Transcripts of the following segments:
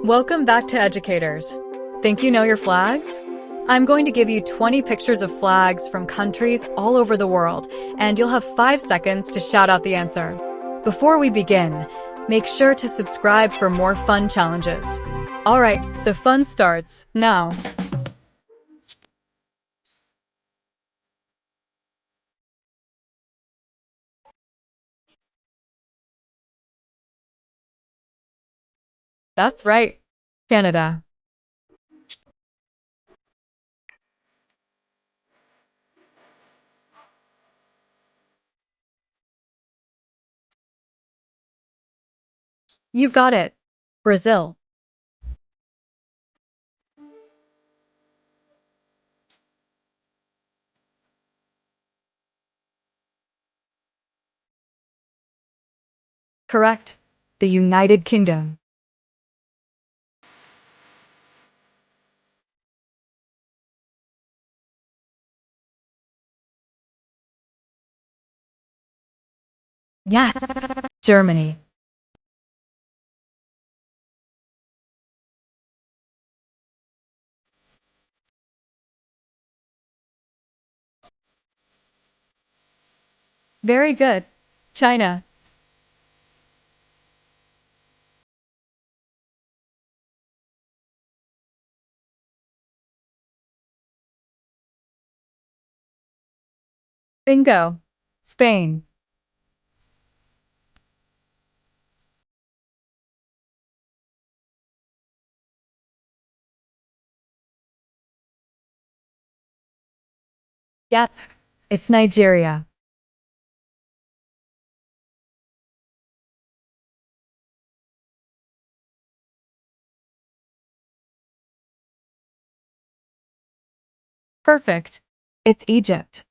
Welcome back to Educators. Think you know your flags? I'm going to give you 20 pictures of flags from countries all over the world, and you'll have 5 seconds to shout out the answer. Before we begin, make sure to subscribe for more fun challenges. Alright, the fun starts now. That's right, Canada. You've got it. Brazil. Correct. The United Kingdom. Yes. Germany. Very good. China. Bingo. Spain. Yep. It's Nigeria. Perfect. It's Egypt.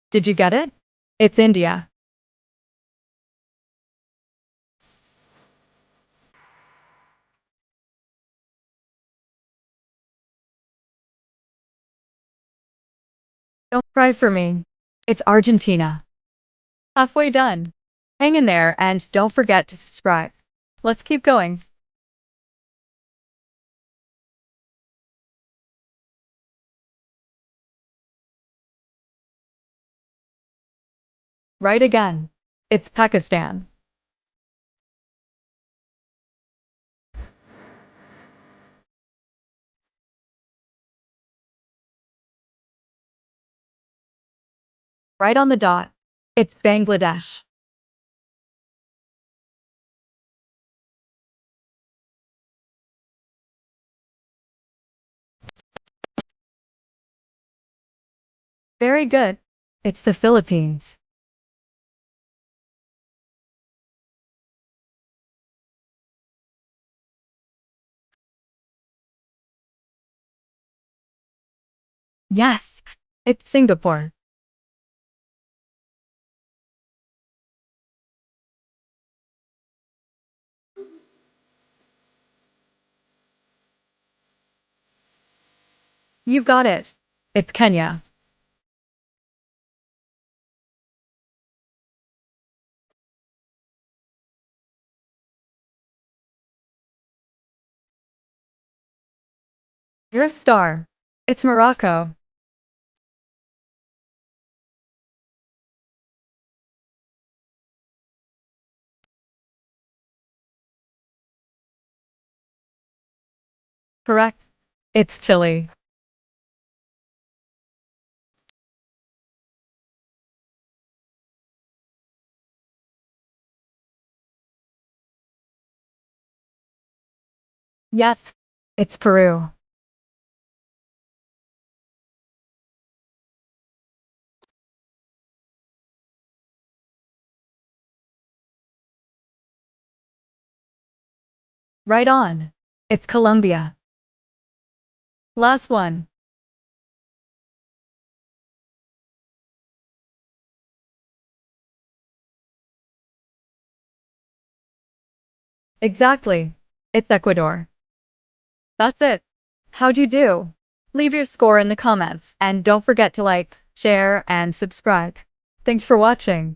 Did you get it? It's India. Don't cry for me. It's Argentina. Halfway done. Hang in there and don't forget to subscribe. Let's keep going. Right again. It's Pakistan. Right on the dot. It's Bangladesh. Very good. It's the Philippines. Yes. It's Singapore. You've got it. It's Kenya. You're a star. It's Morocco. Correct. It's Chile. Yes. It's Peru. Right on. It's Colombia. Last one. Exactly. It's Ecuador. That's it. How'd you do? Leave your score in the comments and don't forget to like, share, and subscribe. Thanks for watching.